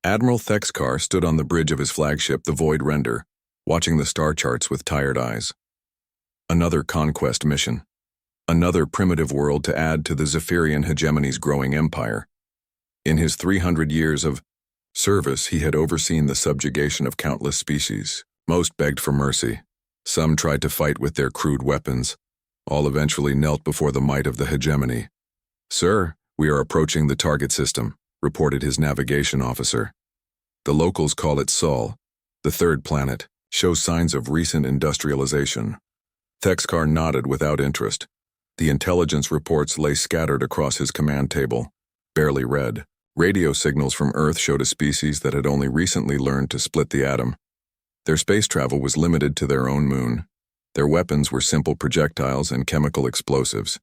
Admiral Thexkar stood on the bridge of his flagship, the Void Render, watching the star charts with tired eyes. Another conquest mission. Another primitive world to add to the Zephyrian hegemony's growing empire. In his 300 years of service, he had overseen the subjugation of countless species. Most begged for mercy. Some tried to fight with their crude weapons. All eventually knelt before the might of the hegemony. "Sir, we are approaching the target system," reported his navigation officer. "The locals call it Sol. The third planet shows signs of recent industrialization." Thexkar nodded without interest. The intelligence reports lay scattered across his command table, barely read. Radio signals from Earth showed a species that had only recently learned to split the atom. Their space travel was limited to their own moon. Their weapons were simple projectiles and chemical explosives.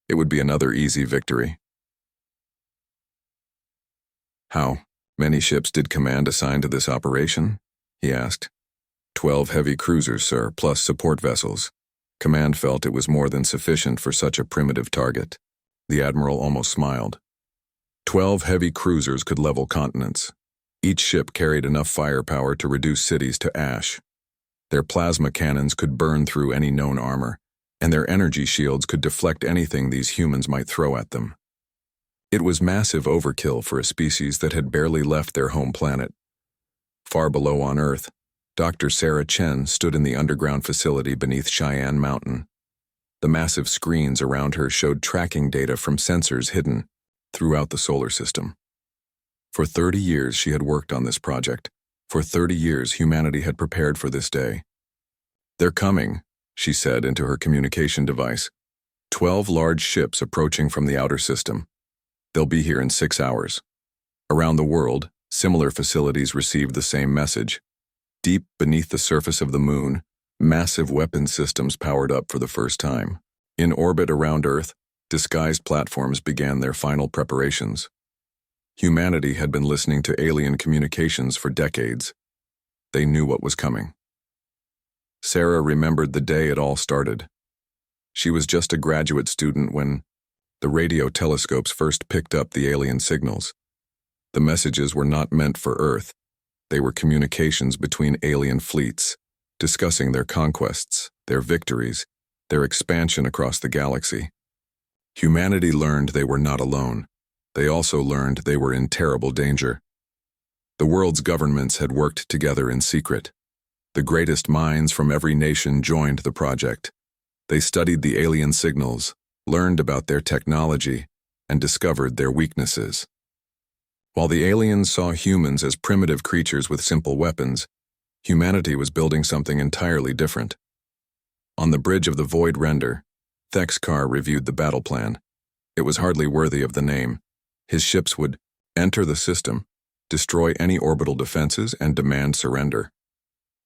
It would be another easy victory. "How many ships did Command assign to this operation?" he asked. 12 heavy cruisers, sir, plus support vessels. Command felt it was more than sufficient for such a primitive target. The Admiral almost smiled. 12 heavy cruisers could level continents. Each ship carried enough firepower to reduce cities to ash. Their plasma cannons could burn through any known armor, and their energy shields could deflect anything these humans might throw at them. It was massive overkill for a species that had barely left their home planet. Far below on Earth, Dr. Sarah Chen stood in the underground facility beneath Cheyenne Mountain. The massive screens around her showed tracking data from sensors hidden throughout the solar system. For 30 years she had worked on this project. For 30 years humanity had prepared for this day. "They're coming," she said into her communication device. 12 large ships approaching from the outer system. They'll be here in 6 hours. Around the world, similar facilities received the same message. Deep beneath the surface of the moon, massive weapon systems powered up for the first time. In orbit around Earth, disguised platforms began their final preparations. Humanity had been listening to alien communications for decades. They knew what was coming. Sarah remembered the day it all started. She was just a graduate student when the radio telescopes first picked up the alien signals. The messages were not meant for Earth. They were communications between alien fleets, discussing their conquests, their victories, their expansion across the galaxy. Humanity learned they were not alone. They also learned they were in terrible danger. The world's governments had worked together in secret. The greatest minds from every nation joined the project. They studied the alien signals, learned about their technology, and discovered their weaknesses. While the aliens saw humans as primitive creatures with simple weapons, humanity was building something entirely different. On the bridge of the Void Render, Thexkar reviewed the battle plan. It was hardly worthy of the name. His ships would enter the system, destroy any orbital defenses, and demand surrender.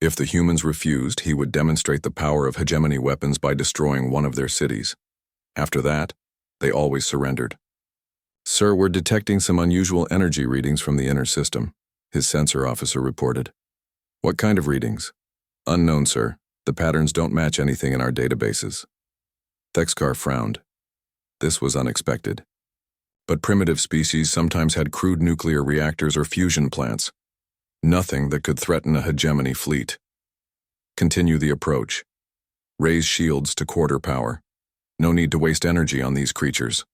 If the humans refused, he would demonstrate the power of hegemony weapons by destroying one of their cities. After that, they always surrendered. "Sir, we're detecting some unusual energy readings from the inner system," his sensor officer reported. "What kind of readings?" "Unknown, sir. The patterns don't match anything in our databases." Thexkar frowned. This was unexpected. But primitive species sometimes had crude nuclear reactors or fusion plants. Nothing that could threaten a hegemony fleet. "Continue the approach. Raise shields to quarter power. No need to waste energy on these creatures."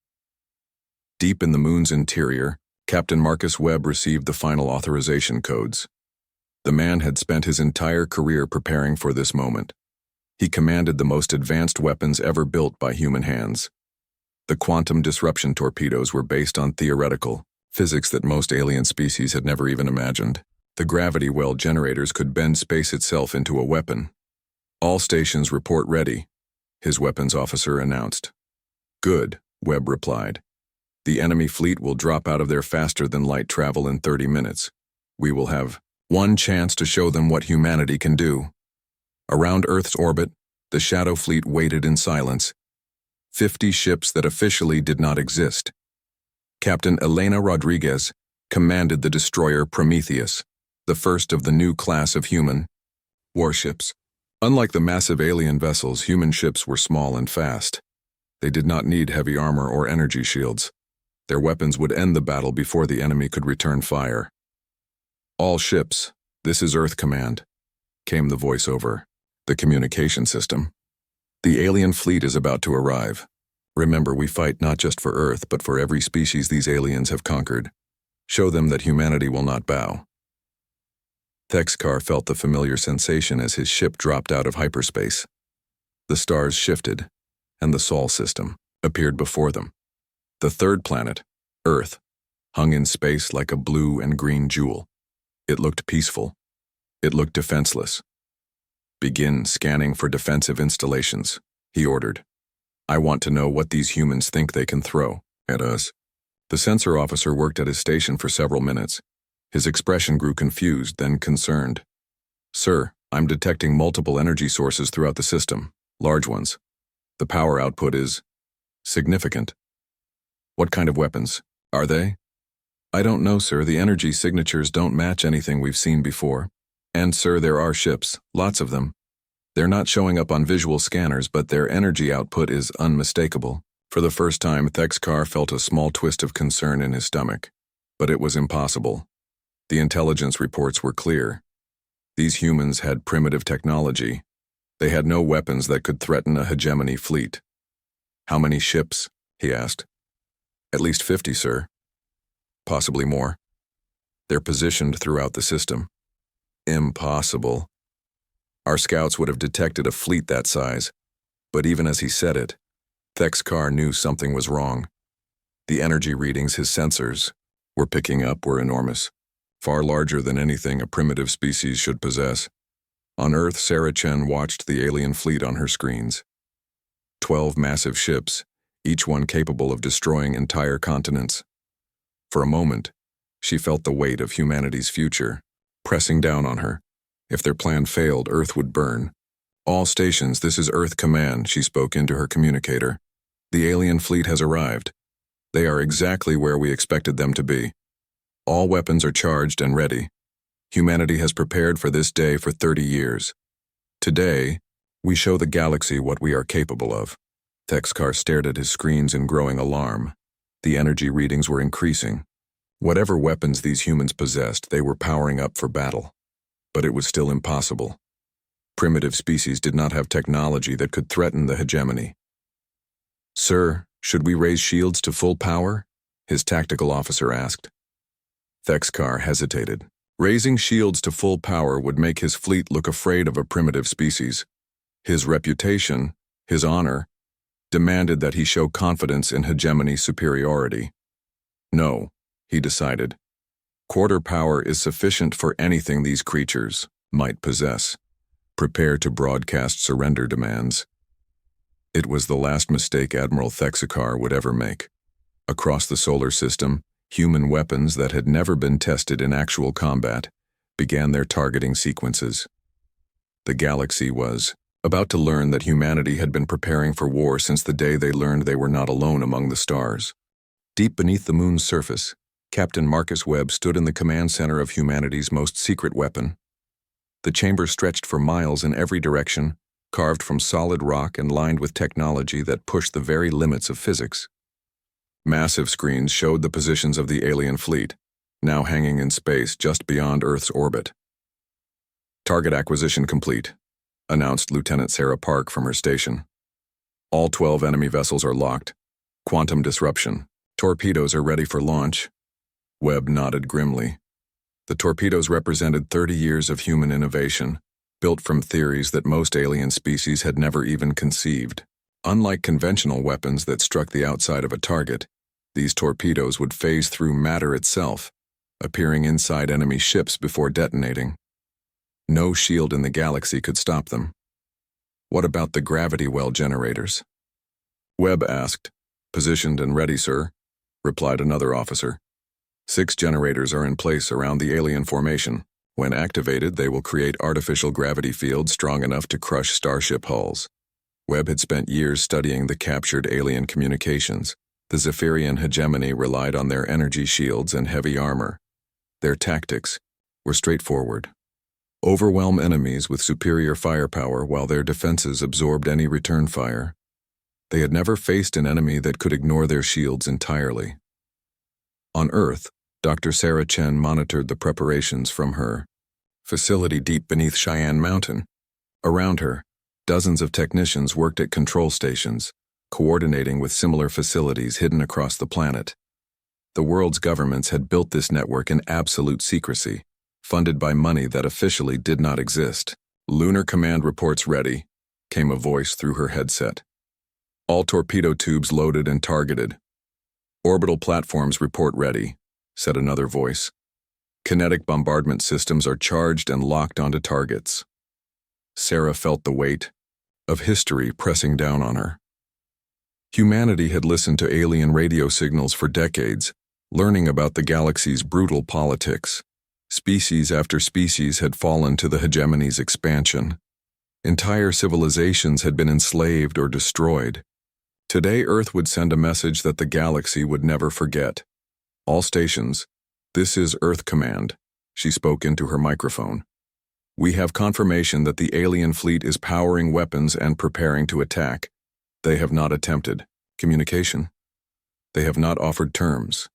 Deep in the moon's interior, Captain Marcus Webb received the final authorization codes. The man had spent his entire career preparing for this moment. He commanded the most advanced weapons ever built by human hands. The quantum disruption torpedoes were based on theoretical physics that most alien species had never even imagined. The gravity well generators could bend space itself into a weapon. "All stations report ready," his weapons officer announced. "Good," Webb replied. "The enemy fleet will drop out of there faster than light travel in 30 minutes. We will have one chance to show them what humanity can do." Around Earth's orbit, the Shadow Fleet waited in silence. 50 ships that officially did not exist. Captain Elena Rodriguez commanded the destroyer Prometheus, the first of the new class of human warships. Unlike the massive alien vessels, human ships were small and fast. They did not need heavy armor or energy shields. Their weapons would end the battle before the enemy could return fire. All ships, this is Earth Command, came the voice over the communication system. The alien fleet is about to arrive. Remember, we fight not just for Earth, but for every species these aliens have conquered. Show them that humanity will not bow. Thexkar felt the familiar sensation as his ship dropped out of hyperspace. The stars shifted, and the Sol system appeared before them. The third planet, Earth, hung in space like a blue and green jewel. It looked peaceful. It looked defenseless. Begin scanning for defensive installations, he ordered. I want to know what these humans think they can throw at us. The sensor officer worked at his station for several minutes. His expression grew confused, then concerned. Sir, I'm detecting multiple energy sources throughout the system, large ones. The power output is significant. What kind of weapons are they? I don't know, sir. The energy signatures don't match anything we've seen before. And, sir, there are ships, lots of them. They're not showing up on visual scanners, but their energy output is unmistakable. For the first time, Thexkar felt a small twist of concern in his stomach. But it was impossible. The intelligence reports were clear. These humans had primitive technology. They had no weapons that could threaten a hegemony fleet. How many ships? He asked. At least 50, sir. Possibly more. They're positioned throughout the system. Impossible. Our scouts would have detected a fleet that size, but even as he said it, Thexkar knew something was wrong. The energy readings his sensors were picking up were enormous, far larger than anything a primitive species should possess. On Earth, Sarah Chen watched the alien fleet on her screens. 12 massive ships, each one capable of destroying entire continents. For a moment, she felt the weight of humanity's future pressing down on her. If their plan failed, Earth would burn. All stations, this is Earth Command, she spoke into her communicator. The alien fleet has arrived. They are exactly where we expected them to be. All weapons are charged and ready. Humanity has prepared for this day for 30 years. Today, we show the galaxy what we are capable of. Thexkar stared at his screens in growing alarm. The energy readings were increasing. Whatever weapons these humans possessed, they were powering up for battle. But it was still impossible. Primitive species did not have technology that could threaten the hegemony. Sir, should we raise shields to full power? His tactical officer asked. Thexkar hesitated. Raising shields to full power would make his fleet look afraid of a primitive species. His reputation, his honor, demanded that he show confidence in hegemony superiority. No, he decided. Quarter power is sufficient for anything these creatures might possess. Prepare to broadcast surrender demands. It was the last mistake Admiral Thexkar would ever make. Across the solar system, human weapons that had never been tested in actual combat began their targeting sequences. The galaxy was about to learn that humanity had been preparing for war since the day they learned they were not alone among the stars. Deep beneath the moon's surface, Captain Marcus Webb stood in the command center of humanity's most secret weapon. The chamber stretched for miles in every direction, carved from solid rock and lined with technology that pushed the very limits of physics. Massive screens showed the positions of the alien fleet, now hanging in space just beyond Earth's orbit. Target acquisition complete, announced Lieutenant Sarah Park from her station. All 12 enemy vessels are locked. Quantum disruption. Torpedoes are ready for launch. Webb nodded grimly. The torpedoes represented 30 years of human innovation, built from theories that most alien species had never even conceived. Unlike conventional weapons that struck the outside of a target, these torpedoes would phase through matter itself, appearing inside enemy ships before detonating. No shield in the galaxy could stop them. What about the gravity well generators? Webb asked. Positioned and ready, sir, replied another officer. 6 generators are in place around the alien formation. When activated, they will create artificial gravity fields strong enough to crush starship hulls. Webb had spent years studying the captured alien communications. The Zephyrian hegemony relied on their energy shields and heavy armor. Their tactics were straightforward. Overwhelm enemies with superior firepower while their defenses absorbed any return fire. They had never faced an enemy that could ignore their shields entirely. On Earth, Dr. Sarah Chen monitored the preparations from her facility deep beneath Cheyenne Mountain. Around her, dozens of technicians worked at control stations, coordinating with similar facilities hidden across the planet. The world's governments had built this network in absolute secrecy, funded by money that officially did not exist. "Lunar Command reports ready," came a voice through her headset. "All torpedo tubes loaded and targeted." "Orbital platforms report ready," said another voice. "Kinetic bombardment systems are charged and locked onto targets." Sarah felt the weight of history pressing down on her. Humanity had listened to alien radio signals for decades, learning about the galaxy's brutal politics. Species after species had fallen to the hegemony's expansion. Entire civilizations had been enslaved or destroyed. Today, Earth would send a message that the galaxy would never forget. "All stations, this is Earth Command," she spoke into her microphone. "We have confirmation that the alien fleet is powering weapons and preparing to attack. They have not attempted communication. They have not offered terms.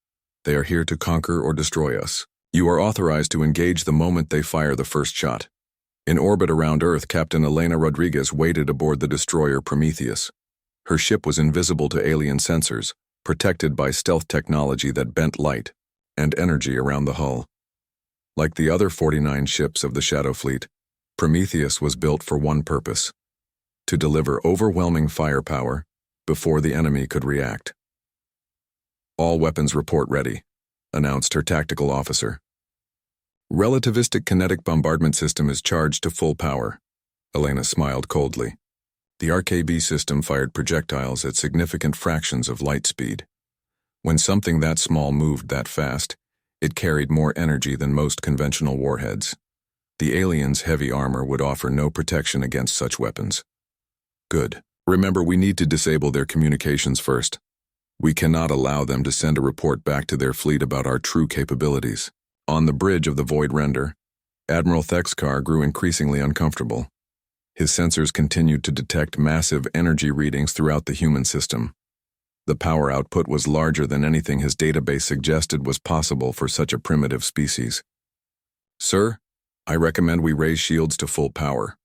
They are here to conquer or destroy us. You are authorized to engage the moment they fire the first shot." In orbit around Earth, Captain Elena Rodriguez waited aboard the destroyer Prometheus. Her ship was invisible to alien sensors, protected by stealth technology that bent light and energy around the hull. Like the other 49 ships of the Shadow Fleet, Prometheus was built for one purpose: to deliver overwhelming firepower before the enemy could react. "All weapons report ready," announced her tactical officer. "Relativistic kinetic bombardment system is charged to full power." Elena smiled coldly. The RKB system fired projectiles at significant fractions of light speed. When something that small moved that fast, it carried more energy than most conventional warheads. The aliens' heavy armor would offer no protection against such weapons. "Good. Remember, we need to disable their communications first. We cannot allow them to send a report back to their fleet about our true capabilities." On the bridge of the Void Render, Admiral Thexkar grew increasingly uncomfortable. His sensors continued to detect massive energy readings throughout the human system. The power output was larger than anything his database suggested was possible for such a primitive species. "Sir, I recommend we raise shields to full power,"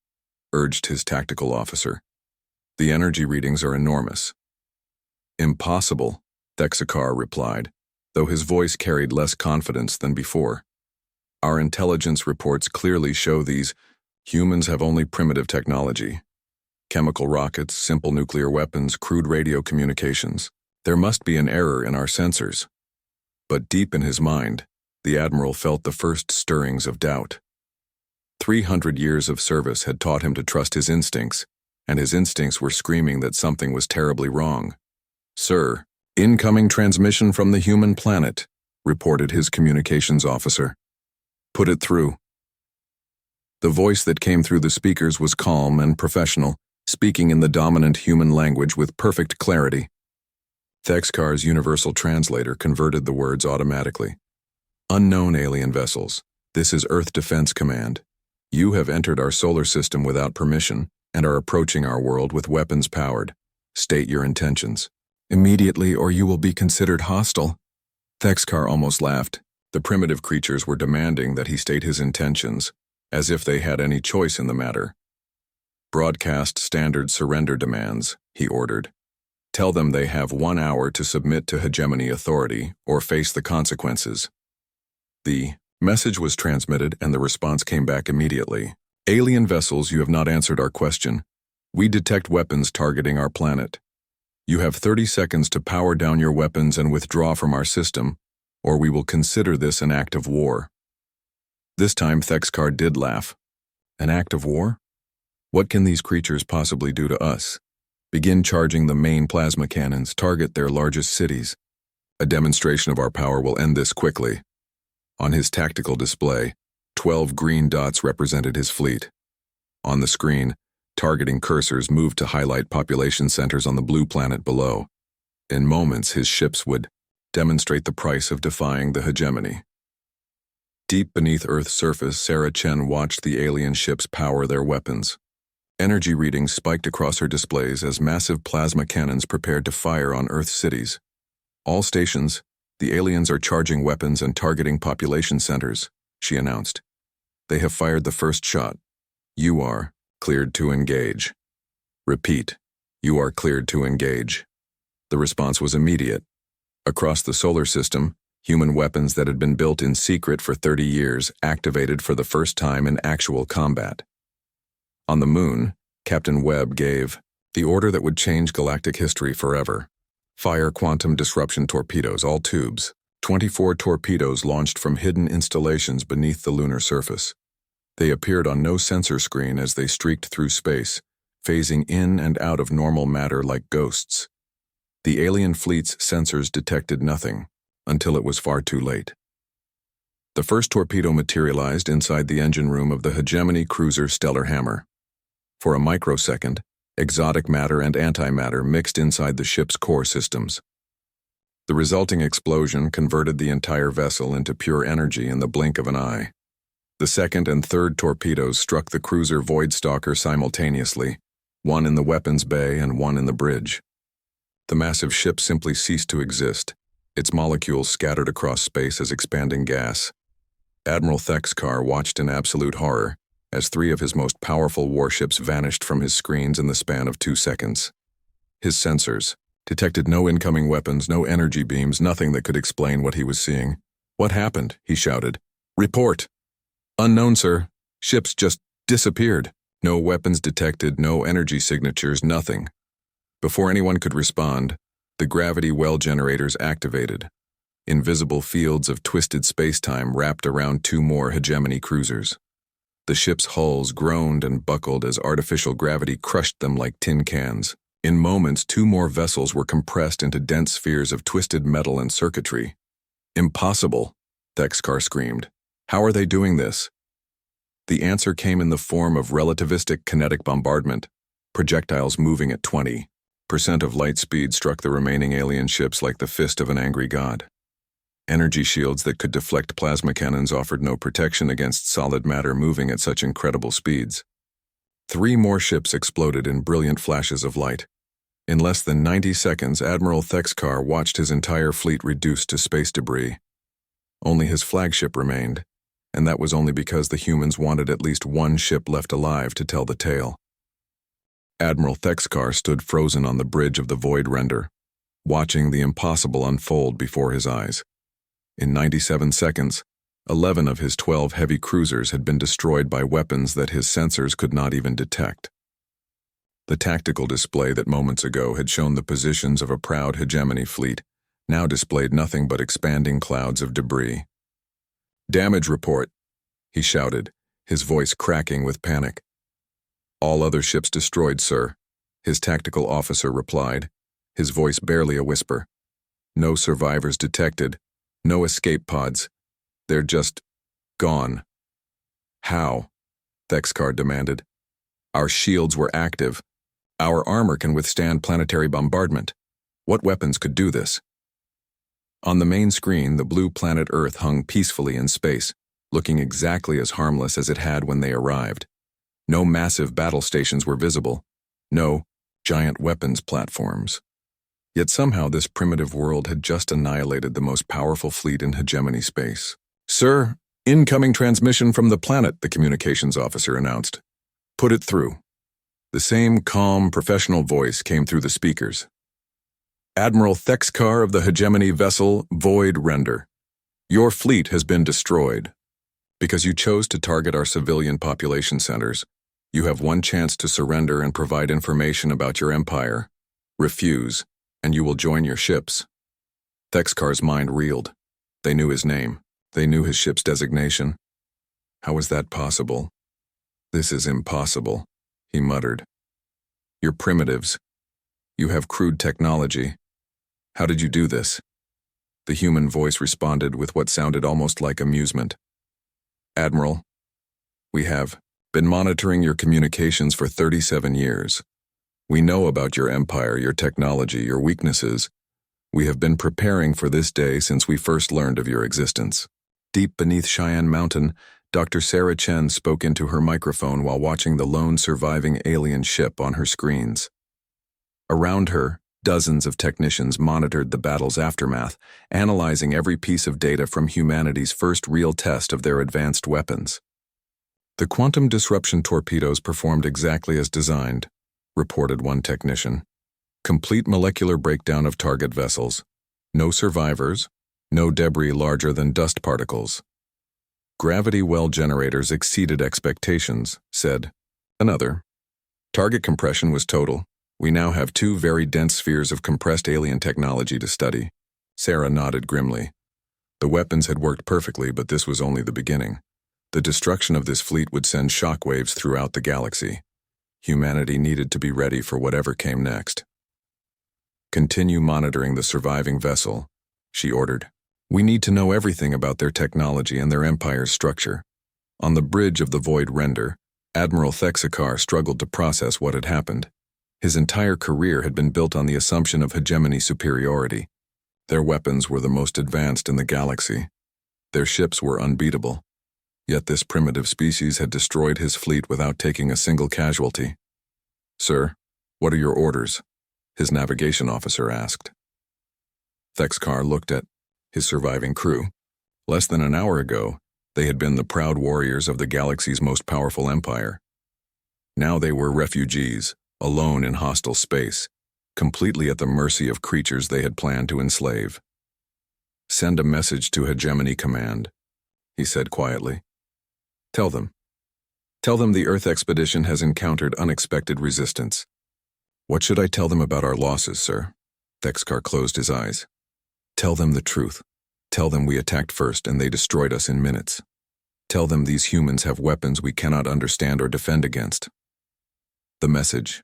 urged his tactical officer. "The energy readings are enormous." "Impossible," Thexkar replied, though his voice carried less confidence than before. "Our intelligence reports clearly show these humans have only primitive technology. Chemical rockets, simple nuclear weapons, crude radio communications. There must be an error in our sensors." But deep in his mind, the Admiral felt the first stirrings of doubt. 300 years of service had taught him to trust his instincts, and his instincts were screaming that something was terribly wrong. "Sir, incoming transmission from the human planet," reported his communications officer. "Put it through." The voice that came through the speakers was calm and professional, speaking in the dominant human language with perfect clarity. Thexkar's universal translator converted the words automatically. "Unknown alien vessels, this is Earth Defense Command. You have entered our solar system without permission and are approaching our world with weapons powered. State your intentions immediately, or you will be considered hostile." Thexkar almost laughed. The primitive creatures were demanding that he state his intentions, as if they had any choice in the matter. "Broadcast standard surrender demands," he ordered. "Tell them they have 1 hour to submit to hegemony authority or face the consequences." The message was transmitted and the response came back immediately. "Alien vessels, you have not answered our question. We detect weapons targeting our planet. You have 30 seconds to power down your weapons and withdraw from our system, or we will consider this an act of war." This time Thexkar did laugh. "An act of war? What can these creatures possibly do to us? Begin charging the main plasma cannons, target their largest cities. A demonstration of our power will end this quickly." On his tactical display, 12 green dots represented his fleet. On the screen, targeting cursors moved to highlight population centers on the blue planet below. In moments, his ships would demonstrate the price of defying the hegemony. Deep beneath Earth's surface, Sarah Chen watched the alien ships power their weapons. Energy readings spiked across her displays as massive plasma cannons prepared to fire on Earth's cities. "All stations, The aliens are charging weapons and targeting population centers, she announced. They have fired the first shot. You are cleared to engage. Repeat, you are cleared to engage. The response was immediate. Across the solar system, human weapons that had been built in secret for 30 years activated for the first time in actual combat. On the moon, Captain Webb gave the order that would change galactic history forever. Fire quantum disruption torpedoes, all tubes. 24 torpedoes launched from hidden installations beneath the lunar surface. They appeared on no sensor screen as they streaked through space, phasing in and out of normal matter like ghosts. The alien fleet's sensors detected nothing, until it was far too late. The first torpedo materialized inside the engine room of the hegemony cruiser Stellar Hammer. For a microsecond, exotic matter and antimatter mixed inside the ship's core systems. The resulting explosion converted the entire vessel into pure energy in the blink of an eye. The second and third torpedoes struck the cruiser Voidstalker simultaneously, one in the weapons bay and one in the bridge. The massive ship simply ceased to exist, its molecules scattered across space as expanding gas. Admiral Thexkar watched in absolute horror as 3 of his most powerful warships vanished from his screens in the span of 2 seconds. His sensors detected no incoming weapons, no energy beams, nothing that could explain what he was seeing. "What happened?" he shouted. "Report." "Unknown, sir. Ships just disappeared. No weapons detected, no energy signatures, nothing." Before anyone could respond, the gravity well generators activated. Invisible fields of twisted spacetime wrapped around 2 more hegemony cruisers. The ship's hulls groaned and buckled as artificial gravity crushed them like tin cans. In moments, 2 more vessels were compressed into dense spheres of twisted metal and circuitry. "Impossible," Thexkar screamed. "How are they doing this?" The answer came in the form of relativistic kinetic bombardment, projectiles moving at 20% of light speed struck the remaining alien ships like the fist of an angry god. Energy shields that could deflect plasma cannons offered no protection against solid matter moving at such incredible speeds. 3 more ships exploded in brilliant flashes of light. In less than 90 seconds, Admiral Thexkar watched his entire fleet reduced to space debris. Only his flagship remained, and that was only because the humans wanted at least 1 ship left alive to tell the tale. Admiral Thexkar stood frozen on the bridge of the Void Render, watching the impossible unfold before his eyes. In 97 seconds, 11 of his 12 heavy cruisers had been destroyed by weapons that his sensors could not even detect. The tactical display that moments ago had shown the positions of a proud hegemony fleet now displayed nothing but expanding clouds of debris. "Damage report," he shouted, his voice cracking with panic. "All other ships destroyed, sir," his tactical officer replied, his voice barely a whisper. "No survivors detected. No escape pods. They're just gone." "How?" Thexkar demanded. "Our shields were active. Our armor can withstand planetary bombardment. What weapons could do this?" On the main screen, the blue planet Earth hung peacefully in space, looking exactly as harmless as it had when they arrived. No massive battle stations were visible. No giant weapons platforms. Yet somehow this primitive world had just annihilated the most powerful fleet in hegemony space. "Sir, incoming transmission from the planet," the communications officer announced. "Put it through." The same calm, professional voice came through the speakers. "Admiral Thexkar of the hegemony vessel Void Render. Your fleet has been destroyed. Because you chose to target our civilian population centers, you have 1 chance to surrender and provide information about your empire. Refuse, and you will join your ships." Thexkar's mind reeled. They knew his name. They knew his ship's designation. How was that possible? "This is impossible," he muttered. "You're primitives. You have crude technology. How did you do this?" The human voice responded with what sounded almost like amusement. "Admiral, we have been monitoring your communications for 37 years. We know about your empire, your technology, your weaknesses. We have been preparing for this day since we first learned of your existence." Deep beneath Cheyenne Mountain, Dr. Sarah Chen spoke into her microphone while watching the lone surviving alien ship on her screens. Around her, Dozens of technicians monitored the battle's aftermath, analyzing every piece of data from humanity's first real test of their advanced weapons. The quantum disruption torpedoes performed exactly as designed, reported one technician. Complete molecular breakdown of target vessels. No survivors, no debris larger than dust particles. Gravity well generators exceeded expectations, said another. Target compression was total. We now have 2 very dense spheres of compressed alien technology to study. Sarah nodded grimly. The weapons had worked perfectly, but this was only the beginning. The destruction of this fleet would send shockwaves throughout the galaxy. Humanity needed to be ready for whatever came next. Continue monitoring the surviving vessel, she ordered. We need to know everything about their technology and their empire's structure. On the bridge of the Void Render, Admiral Thexakar struggled to process what had happened. His entire career had been built on the assumption of hegemony superiority. Their weapons were the most advanced in the galaxy. Their ships were unbeatable. Yet this primitive species had destroyed his fleet without taking a single casualty. Sir, what are your orders? His navigation officer asked. Thexakar looked at his surviving crew. Less than an hour ago, they had been the proud warriors of the galaxy's most powerful empire. Now they were refugees, alone in hostile space, completely at the mercy of creatures they had planned to enslave. Send a message to Hegemony Command, he said quietly. Tell them the Earth expedition has encountered unexpected resistance. What should I tell them about our losses, sir? Thexakar closed his eyes. Tell them the truth. Tell them we attacked first and they destroyed us in minutes. Tell them these humans have weapons we cannot understand or defend against. The message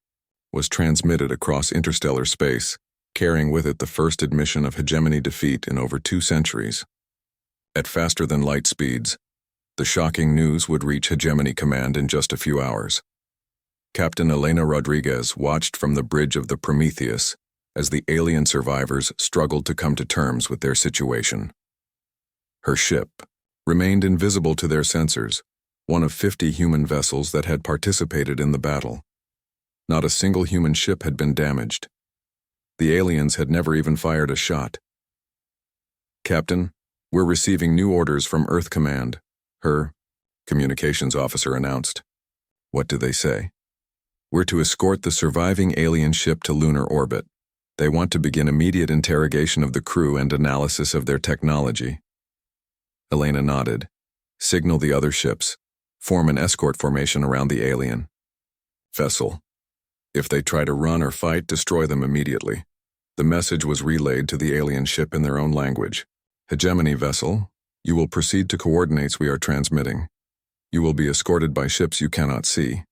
was transmitted across interstellar space, carrying with it the first admission of hegemony defeat in over 2 centuries. At faster than light speeds, the shocking news would reach Hegemony Command in just a few hours. Captain Elena Rodriguez watched from the bridge of the Prometheus as the alien survivors struggled to come to terms with their situation. Her ship remained invisible to their sensors, one of 50 human vessels that had participated in the battle. Not a single human ship had been damaged. The aliens had never even fired a shot. Captain, we're receiving new orders from Earth Command, her communications officer announced. What do they say? We're to escort the surviving alien ship to lunar orbit. They want to begin immediate interrogation of the crew and analysis of their technology. Elena nodded. Signal the other ships. Form an escort formation around the alien vessel. If they try to run or fight, destroy them immediately. The message was relayed to the alien ship in their own language. Hegemony vessel, you will proceed to coordinates we are transmitting. You will be escorted by ships you cannot see.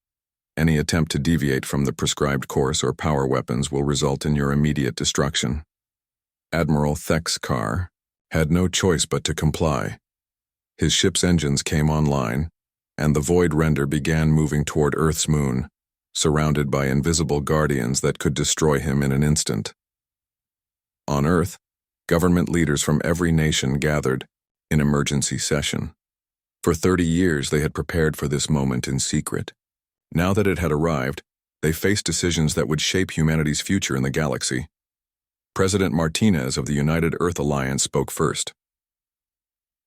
Any attempt to deviate from the prescribed course or power weapons will result in your immediate destruction. Admiral Thexakar had no choice but to comply. His ship's engines came online, and the Void Render began moving toward Earth's moon, surrounded by invisible guardians that could destroy him in an instant. On Earth, government leaders from every nation gathered in emergency session. For 30 years they had prepared for this moment in secret. Now that it had arrived, they faced decisions that would shape humanity's future in the galaxy. President Martinez of the United Earth Alliance spoke first.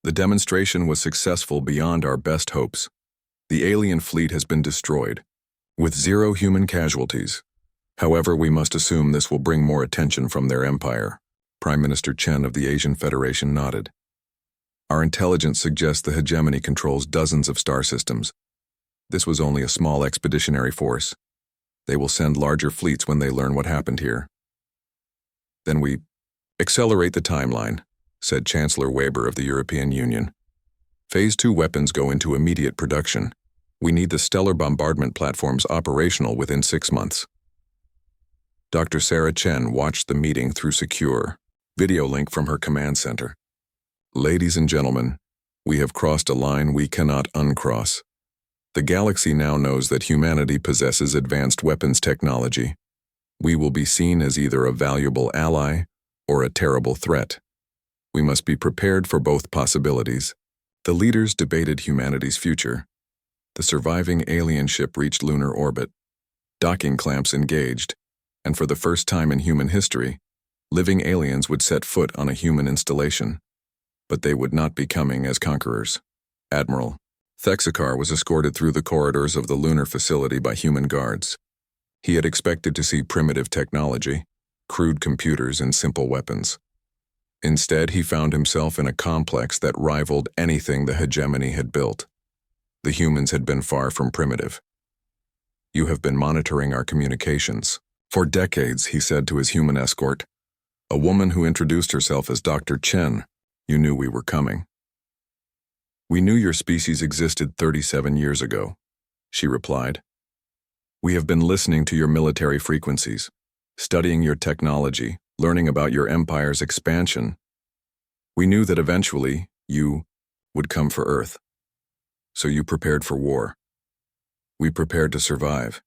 The demonstration was successful beyond our best hopes. The alien fleet has been destroyed, with 0 human casualties. However, we must assume this will bring more attention from their empire. Prime Minister Chen of the Asian Federation nodded. Our intelligence suggests the hegemony controls dozens of star systems. This was only a small expeditionary force. They will send larger fleets when they learn what happened here. Then we accelerate the timeline, said Chancellor Weber of the European Union. Phase 2 weapons go into immediate production. We need the stellar bombardment platforms operational within 6 months. Dr. Sarah Chen watched the meeting through secure video link from her command center. Ladies and gentlemen, we have crossed a line we cannot uncross. The galaxy now knows that humanity possesses advanced weapons technology. We will be seen as either a valuable ally or a terrible threat. We must be prepared for both possibilities. The leaders debated humanity's future. The surviving alien ship reached lunar orbit. Docking clamps engaged. and for the first time in human history, living aliens would set foot on a human installation. But they would not be coming as conquerors. Admiral Thexakar was escorted through the corridors of the lunar facility by human guards. He had expected to see primitive technology, crude computers and simple weapons. Instead, he found himself in a complex that rivaled anything the hegemony had built. The humans had been far from primitive. "You have been monitoring our communications for decades," he said to his human escort. "A woman who introduced herself as Dr. Chen. You knew we were coming." "We knew your species existed 37 years ago," she replied. "We have been listening to your military frequencies, studying your technology, learning about your empire's expansion. We knew that eventually you would come for Earth. So you prepared for war. We prepared to survive.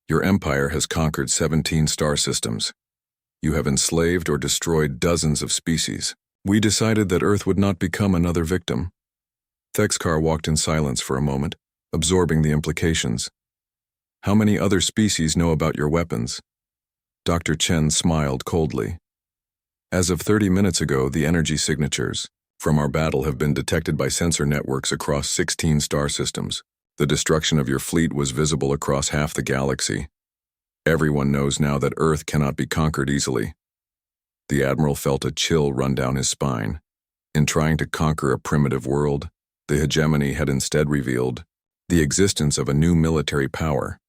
Your empire has conquered 17 star systems. You have enslaved or destroyed dozens of species. We decided that Earth would not become another victim." Thexkar walked in silence for a moment, absorbing the implications. "How many other species know about your weapons?" Dr. Chen smiled coldly. "As of 30 minutes ago, the energy signatures from our battle have been detected by sensor networks across 16 star systems. The destruction of your fleet was visible across half the galaxy. Everyone knows now that Earth cannot be conquered easily." The Admiral felt a chill run down his spine. In trying to conquer a primitive world, the hegemony had instead revealed the existence of a new military power.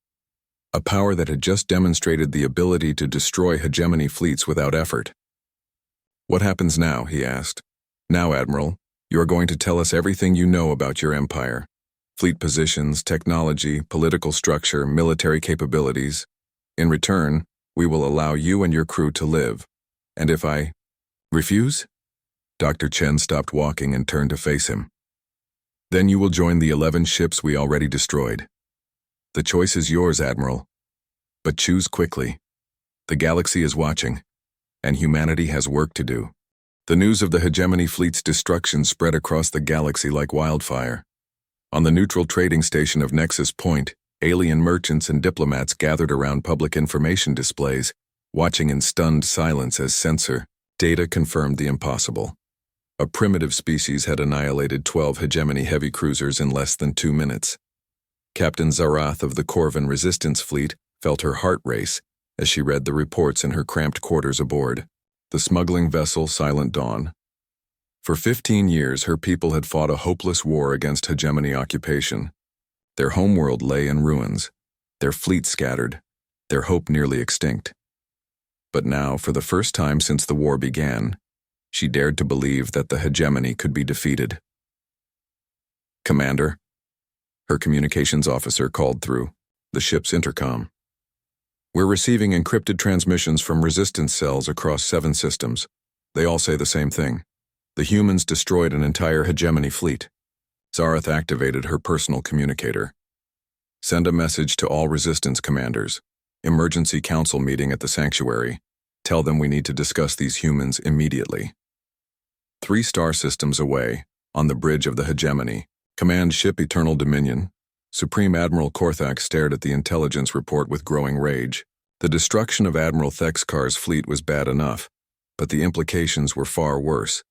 A power that had just demonstrated the ability to destroy hegemony fleets without effort. "What happens now?" he asked. "Now, Admiral, you are going to tell us everything you know about your empire. Fleet positions, technology, political structure, military capabilities. In return, we will allow you and your crew to live. And if I refuse?" Dr. Chen stopped walking and turned to face him. "Then you will join the 11 ships we already destroyed. The choice is yours, Admiral. But choose quickly. The galaxy is watching, and humanity has work to do." The news of the hegemony fleet's destruction spread across the galaxy like wildfire. On the neutral trading station of Nexus Point, alien merchants and diplomats gathered around public information displays, watching in stunned silence as sensor data confirmed the impossible. A primitive species had annihilated 12 hegemony heavy cruisers in less than 2 minutes. Captain Zarath of the Corvan Resistance Fleet felt her heart race as she read the reports in her cramped quarters aboard the smuggling vessel Silent Dawn. For 15 years, her people had fought a hopeless war against hegemony occupation. Their homeworld lay in ruins, their fleet scattered, their hope nearly extinct. But now, for the first time since the war began, she dared to believe that the hegemony could be defeated. "Commander," her communications officer called through the ship's intercom. "We're receiving encrypted transmissions from resistance cells across 7 systems. They all say the same thing. The humans destroyed an entire hegemony fleet." Zarath activated her personal communicator. "Send a message to all resistance commanders. Emergency council meeting at the sanctuary. Tell them we need to discuss these humans immediately." 3 star systems away, on the bridge of the hegemony, Command Ship Eternal Dominion, Supreme Admiral Korthak stared at the intelligence report with growing rage. The destruction of Admiral Thexkar's fleet was bad enough, but the implications were far worse.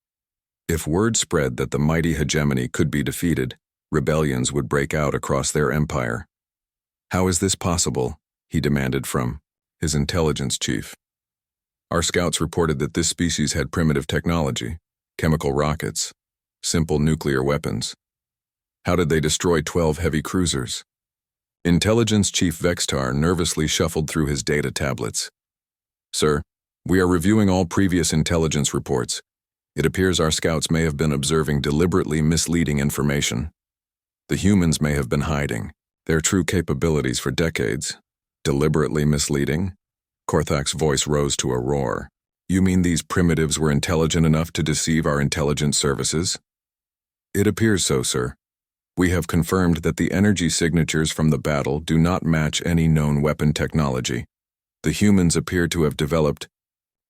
If word spread that the mighty hegemony could be defeated, rebellions would break out across their empire. "How is this possible?" he demanded from his intelligence chief. "Our scouts reported that this species had primitive technology, chemical rockets, simple nuclear weapons. How did they destroy 12 heavy cruisers?" Intelligence Chief Vextar nervously shuffled through his data tablets. "Sir, we are reviewing all previous intelligence reports. It appears our scouts may have been observing deliberately misleading information. The humans may have been hiding their true capabilities for decades." "Deliberately misleading?" Korthak's voice rose to a roar. "You mean these primitives were intelligent enough to deceive our intelligence services?" "It appears so, sir. We have confirmed that the energy signatures from the battle do not match any known weapon technology. The humans appear to have developed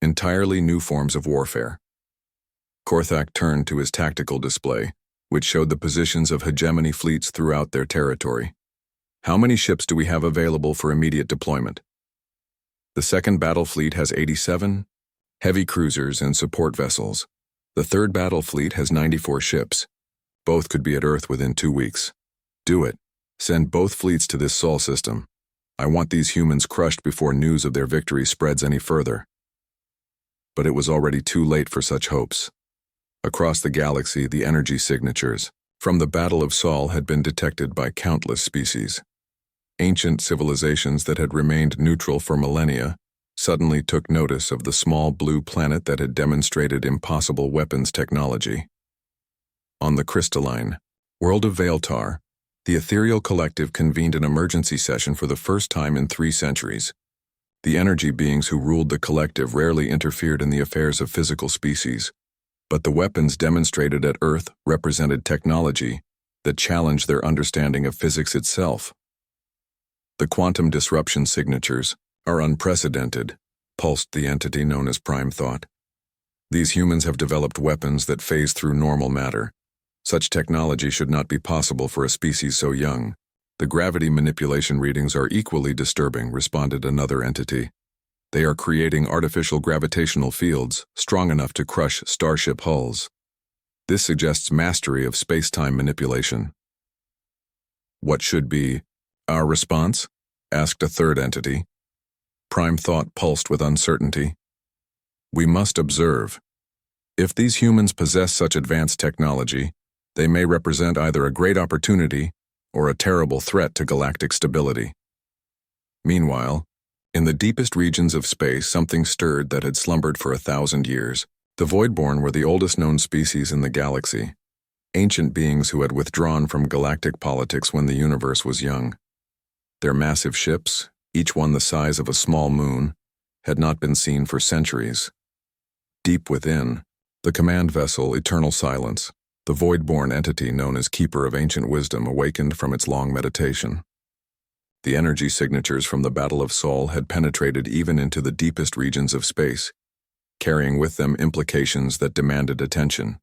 entirely new forms of warfare." Korthak turned to his tactical display, which showed the positions of hegemony fleets throughout their territory. "How many ships do we have available for immediate deployment?" The second battle fleet has 87 heavy cruisers and support vessels. The third battle fleet has 94 ships. Both could be at Earth within 2 weeks. Do it. Send both fleets to this Sol system. I want these humans crushed before news of their victory spreads any further. But it was already too late for such hopes. Across the galaxy, the energy signatures from the Battle of Sol had been detected by countless species. Ancient civilizations that had remained neutral for millennia suddenly took notice of the small blue planet that had demonstrated impossible weapons technology. On the crystalline world of Vaeltar, the ethereal collective convened an emergency session for the first time in 3 centuries. The energy beings who ruled the collective rarely interfered in the affairs of physical species, but the weapons demonstrated at Earth represented technology that challenged their understanding of physics itself. The quantum disruption signatures are unprecedented, pulsed the entity known as Prime Thought. These humans have developed weapons that phase through normal matter. Such technology should not be possible for a species so young. The gravity manipulation readings are equally disturbing, responded another entity. They are creating artificial gravitational fields strong enough to crush starship hulls. This suggests mastery of space-time manipulation. What should be our response? Asked a third entity. Prime Thought pulsed with uncertainty. We must observe. If these humans possess such advanced technology, they may represent either a great opportunity or a terrible threat to galactic stability. Meanwhile, in the deepest regions of space, something stirred that had slumbered for 1,000 years. The Voidborn were the oldest known species in the galaxy, ancient beings who had withdrawn from galactic politics when the universe was young. Their massive ships, each one the size of a small moon, had not been seen for centuries. Deep within, the command vessel Eternal Silence, the Voidborn entity known as Keeper of Ancient Wisdom, awakened from its long meditation. The energy signatures from the Battle of Sol had penetrated even into the deepest regions of space, carrying with them implications that demanded attention.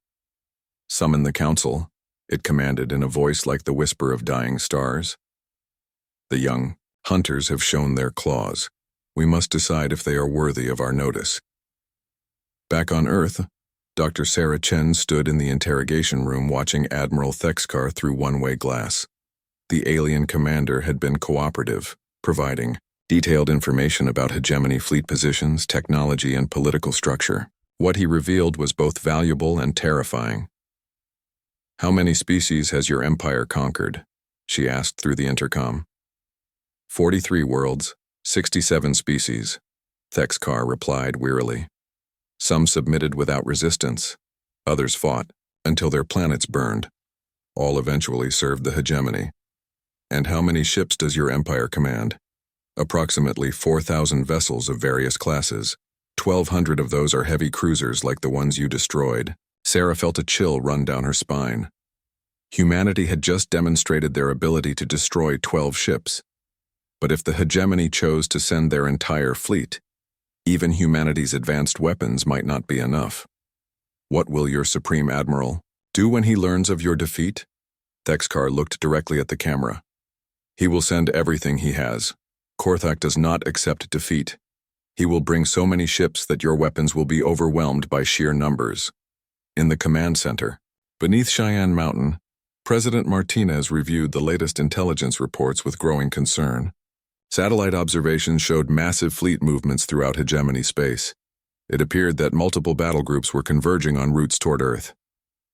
Summon the council, it commanded in a voice like the whisper of dying stars. The young hunters have shown their claws. We must decide if they are worthy of our notice. Back on Earth, Dr. Sarah Chen stood in the interrogation room watching Admiral Thexkar through one-way glass. The alien commander had been cooperative, providing detailed information about hegemony fleet positions, technology, and political structure. What he revealed was both valuable and terrifying. How many species has your empire conquered? She asked through the intercom. 43 worlds, 67 species, Thexkar replied wearily. Some submitted without resistance. Others fought until their planets burned. All eventually served the hegemony. And how many ships does your empire command? Approximately 4,000 vessels of various classes. 1,200 of those are heavy cruisers like the ones you destroyed. Sarah felt a chill run down her spine. Humanity had just demonstrated their ability to destroy 12 ships. But if the hegemony chose to send their entire fleet, even humanity's advanced weapons might not be enough. What will your Supreme Admiral do when he learns of your defeat? Thexkar looked directly at the camera. He will send everything he has. Korthak does not accept defeat. He will bring so many ships that your weapons will be overwhelmed by sheer numbers. In the command center, beneath Cheyenne Mountain, President Martinez reviewed the latest intelligence reports with growing concern. Satellite observations showed massive fleet movements throughout hegemony space. It appeared that multiple battle groups were converging on routes toward Earth.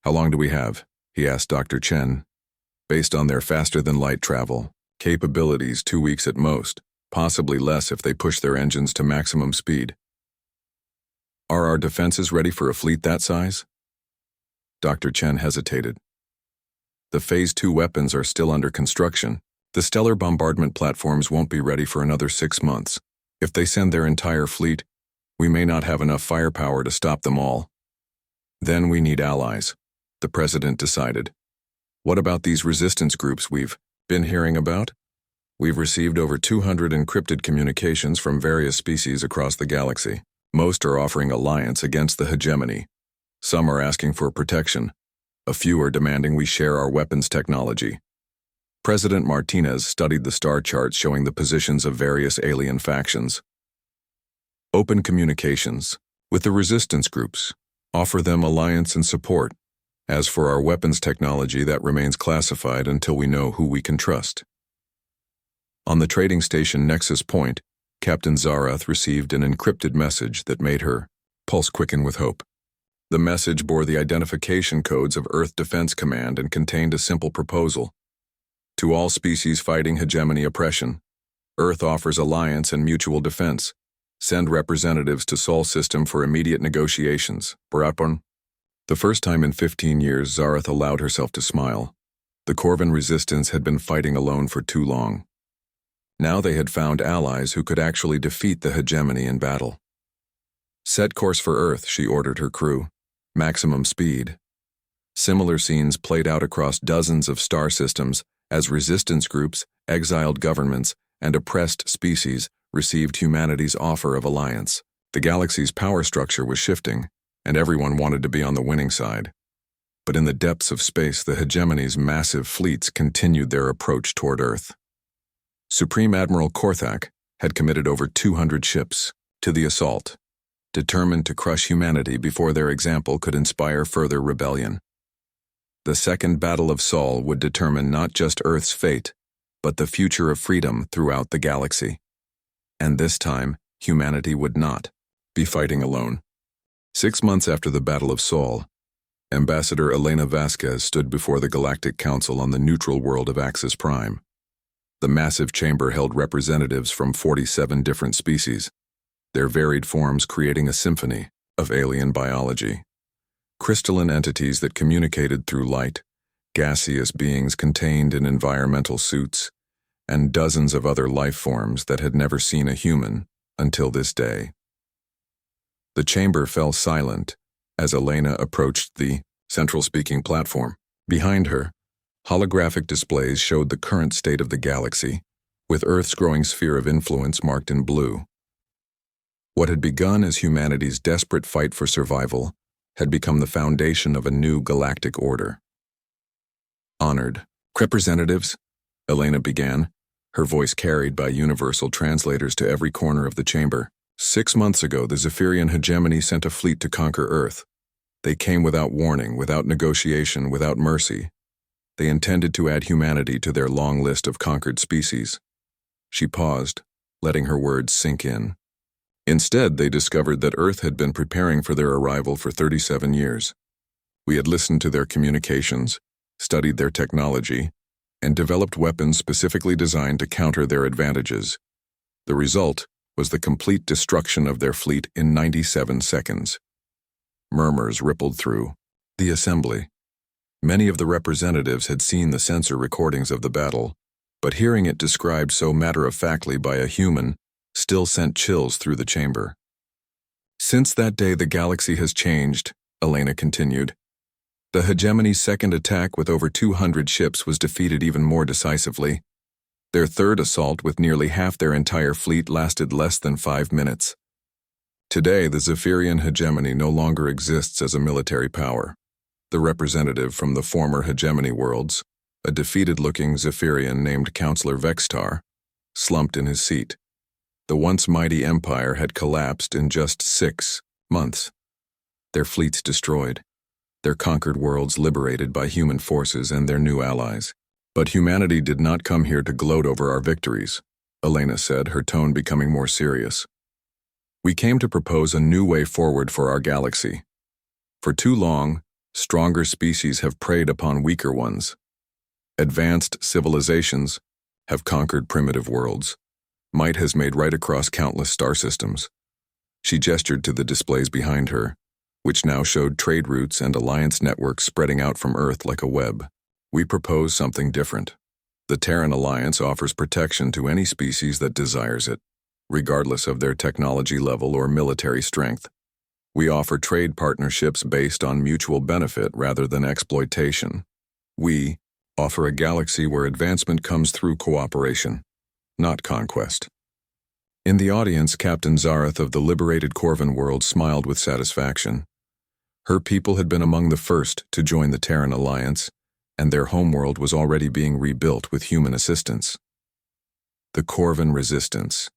How long do we have? He asked Dr. Chen. Based on their faster-than-light travel, capabilities 2 weeks at most, possibly less if they push their engines to maximum speed. Are our defenses ready for a fleet that size? Dr. Chen hesitated. The Phase 2 weapons are still under construction. The stellar bombardment platforms won't be ready for another 6 months. If they send their entire fleet, we may not have enough firepower to stop them all. Then we need allies, the president decided. What about these resistance groups we've been hearing about? We've received over 200 encrypted communications from various species across the galaxy. Most are offering alliance against the hegemony. Some are asking for protection. A few are demanding we share our weapons technology. President Martinez studied the star charts showing the positions of various alien factions. Open communications with the resistance groups. Offer them alliance and support. As for our weapons technology, that remains classified until we know who we can trust. On the trading station Nexus Point, Captain Zarath received an encrypted message that made her pulse quicken with hope. The message bore the identification codes of Earth Defense Command and contained a simple proposal. To all species fighting hegemony oppression, Earth offers alliance and mutual defense. Send representatives to Sol System for immediate negotiations. Barapon. The first time in 15 years, Zarath allowed herself to smile. The Corvan resistance had been fighting alone for too long. Now they had found allies who could actually defeat the hegemony in battle. Set course for Earth, she ordered her crew. Maximum speed. Similar scenes played out across dozens of star systems as resistance groups, exiled governments, and oppressed species received humanity's offer of alliance. The galaxy's power structure was shifting, and everyone wanted to be on the winning side. But in the depths of space, the hegemony's massive fleets continued their approach toward Earth. Supreme Admiral Korthak had committed over 200 ships to the assault, determined to crush humanity before their example could inspire further rebellion. The Second Battle of Sol would determine not just Earth's fate, but the future of freedom throughout the galaxy. And this time, humanity would not be fighting alone. 6 months after the Battle of Sol, Ambassador Elena Vasquez stood before the Galactic Council on the neutral world of Axis Prime. The massive chamber held representatives from 47 different species, their varied forms creating a symphony of alien biology. Crystalline entities that communicated through light, gaseous beings contained in environmental suits, and dozens of other life forms that had never seen a human until this day. The chamber fell silent as Elena approached the central speaking platform. Behind her, holographic displays showed the current state of the galaxy, with Earth's growing sphere of influence marked in blue. What had begun as humanity's desperate fight for survival had become the foundation of a new galactic order. Honored representatives, Elena began, her voice carried by universal translators to every corner of the chamber. 6 months ago, the Zephyrian hegemony sent a fleet to conquer Earth. They came without warning, without negotiation, without mercy. They intended to add humanity to their long list of conquered species. She paused, letting her words sink in. Instead, they discovered that Earth had been preparing for their arrival for 37 years. We had listened to their communications, studied their technology, and developed weapons specifically designed to counter their advantages. The result was the complete destruction of their fleet in 97 seconds. Murmurs rippled through the assembly. Many of the representatives had seen the sensor recordings of the battle, but hearing it described so matter-of-factly by a human still sent chills through the chamber. Since that day, the galaxy has changed, Elena continued. The hegemony's second attack with over 200 ships was defeated even more decisively. Their third assault with nearly half their entire fleet lasted less than 5 minutes. Today, the Zephyrian hegemony no longer exists as a military power. The representative from the former hegemony worlds, a defeated-looking Zephyrian named Counselor Vextar, slumped in his seat. The once mighty empire had collapsed in just 6 months. Their fleets destroyed, their conquered worlds liberated by human forces and their new allies. But humanity did not come here to gloat over our victories, Elena said, her tone becoming more serious. We came to propose a new way forward for our galaxy. For too long, stronger species have preyed upon weaker ones. Advanced civilizations have conquered primitive worlds. Might has made right across countless star systems. She gestured to the displays behind her, which now showed trade routes and alliance networks spreading out from Earth like a web. We propose something different. The Terran Alliance offers protection to any species that desires it, regardless of their technology level or military strength. We offer trade partnerships based on mutual benefit rather than exploitation. We offer a galaxy where advancement comes through cooperation, not conquest. In the audience, Captain Zarath of the liberated Corvan world smiled with satisfaction. Her people had been among the first to join the Terran Alliance, and their homeworld was already being rebuilt with human assistance. The Corvan resistance.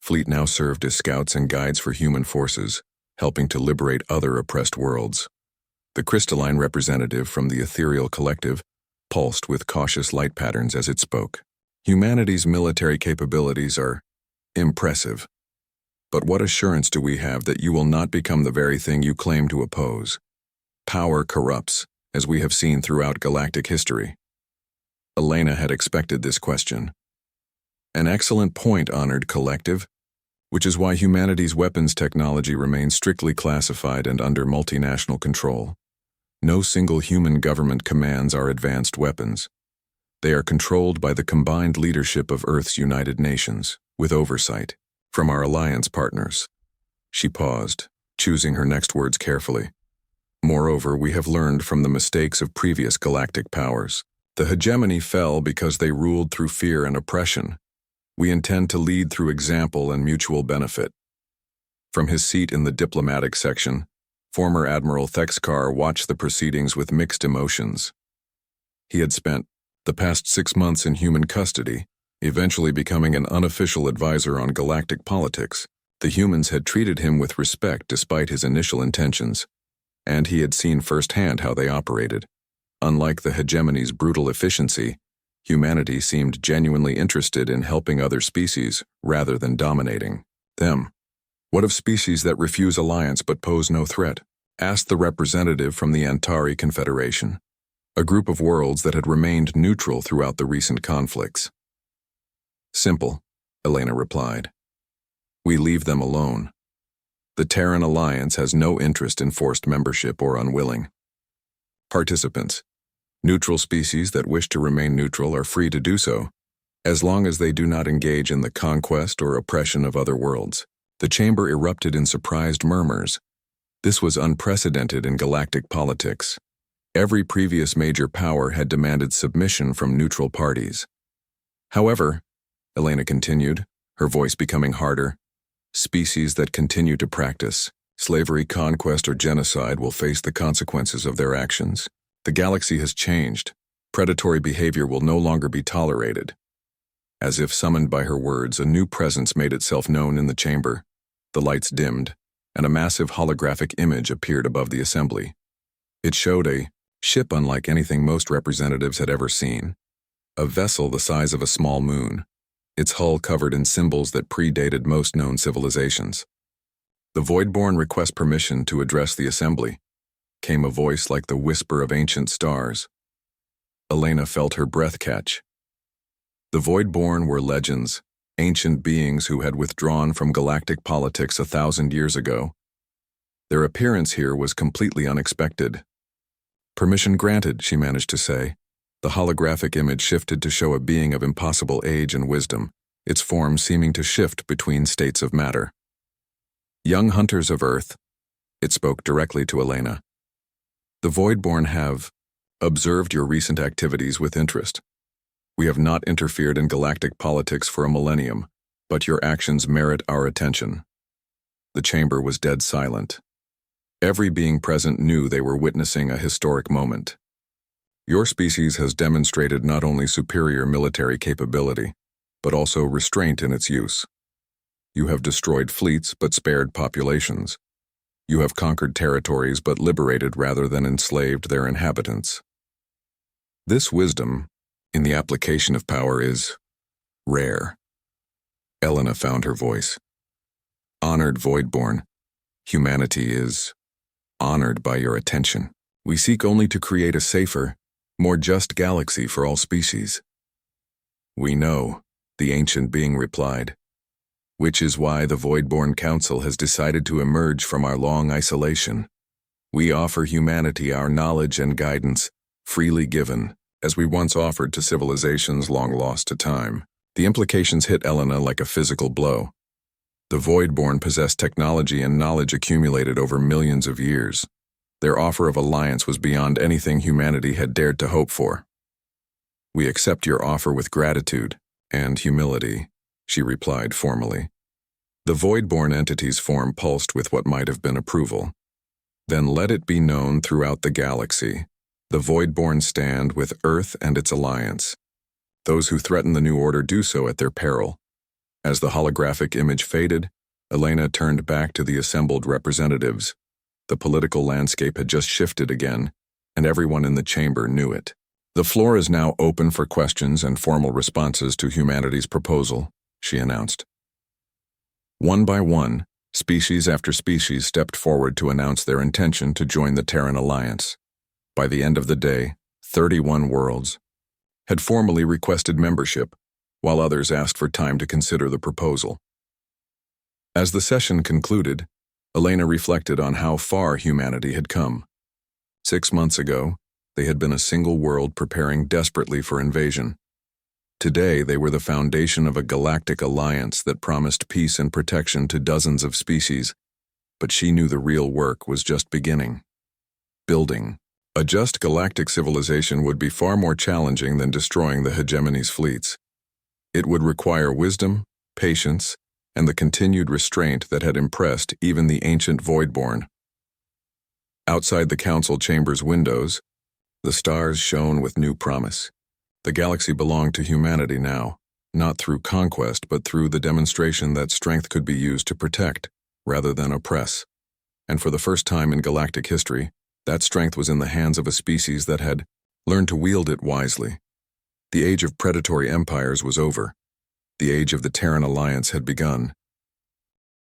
Fleet now served as scouts and guides for human forces, helping to liberate other oppressed worlds. The crystalline representative from the ethereal collective pulsed with cautious light patterns as it spoke. Humanity's military capabilities are impressive. But what assurance do we have that you will not become the very thing you claim to oppose? Power corrupts, as we have seen throughout galactic history. Elena had expected this question. An excellent point, honored collective, which is why humanity's weapons technology remains strictly classified and under multinational control. No single human government commands our advanced weapons. They are controlled by the combined leadership of Earth's United Nations, with oversight from our alliance partners. She paused, choosing her next words carefully. Moreover, we have learned from the mistakes of previous galactic powers. The hegemony fell because they ruled through fear and oppression. We intend to lead through example and mutual benefit. From his seat in the diplomatic section, former Admiral Thexkar watched the proceedings with mixed emotions. He had spent the past 6 months in human custody, eventually becoming an unofficial advisor on galactic politics. The humans had treated him with respect despite his initial intentions, and he had seen firsthand how they operated. Unlike the hegemony's brutal efficiency, humanity seemed genuinely interested in helping other species rather than dominating them. What of species that refuse alliance but pose no threat? Asked the representative from the Antari Confederation, a group of worlds that had remained neutral throughout the recent conflicts. Simple, Elena replied. We leave them alone. The Terran Alliance has no interest in forced membership or unwilling participants. Neutral species that wish to remain neutral are free to do so, as long as they do not engage in the conquest or oppression of other worlds. The chamber erupted in surprised murmurs. This was unprecedented in galactic politics. Every previous major power had demanded submission from neutral parties. However, Elena continued, her voice becoming harder, species that continue to practice slavery, conquest, or genocide will face the consequences of their actions. The galaxy has changed. Predatory behavior will no longer be tolerated. As if summoned by her words, a new presence made itself known in the chamber. The lights dimmed, and a massive holographic image appeared above the assembly. It showed a ship unlike anything most representatives had ever seen. A vessel the size of a small moon, its hull covered in symbols that predated most known civilizations. The Voidborn request permission to address the assembly. Came a voice like the whisper of ancient stars. Elena felt her breath catch. The Voidborn were legends, ancient beings who had withdrawn from galactic politics 1,000 years ago. Their appearance here was completely unexpected. Permission granted, she managed to say. The holographic image shifted to show a being of impossible age and wisdom, its form seeming to shift between states of matter. Young hunters of Earth, it spoke directly to Elena. The Voidborn have observed your recent activities with interest. We have not interfered in galactic politics for a millennium, but your actions merit our attention. The chamber was dead silent. Every being present knew they were witnessing a historic moment. Your species has demonstrated not only superior military capability, but also restraint in its use. You have destroyed fleets but spared populations. You have conquered territories but liberated rather than enslaved their inhabitants. This wisdom, in the application of power, is rare. Elena found her voice. Honored Voidborn, humanity is honored by your attention. We seek only to create a safer, more just galaxy for all species. We know, the ancient being replied, which is why the Voidborn Council has decided to emerge from our long isolation. We offer humanity our knowledge and guidance, freely given, as we once offered to civilizations long lost to time. The implications hit Elena like a physical blow. The Voidborn possessed technology and knowledge accumulated over millions of years. Their offer of alliance was beyond anything humanity had dared to hope for. We accept your offer with gratitude and humility, she replied formally. The Voidborn entity's form pulsed with what might have been approval. Then let it be known throughout the galaxy. The Voidborn stand with Earth and its alliance. Those who threaten the new order do so at their peril. As the holographic image faded, Elena turned back to the assembled representatives. The political landscape had just shifted again, and everyone in the chamber knew it. The floor is now open for questions and formal responses to humanity's proposal, she announced. One by one, species after species stepped forward to announce their intention to join the Terran Alliance. By the end of the day, 31 worlds had formally requested membership, while others asked for time to consider the proposal. As the session concluded, Elena reflected on how far humanity had come. 6 months ago, they had been a single world preparing desperately for invasion. Today, they were the foundation of a galactic alliance that promised peace and protection to dozens of species, but she knew the real work was just beginning. Building a just galactic civilization would be far more challenging than destroying the hegemony's fleets. It would require wisdom, patience, and the continued restraint that had impressed even the ancient Voidborn. Outside the council chamber's windows, the stars shone with new promise. The galaxy belonged to humanity now, not through conquest but through the demonstration that strength could be used to protect, rather than oppress. And for the first time in galactic history, that strength was in the hands of a species that had learned to wield it wisely. The age of predatory empires was over. The age of the Terran Alliance had begun,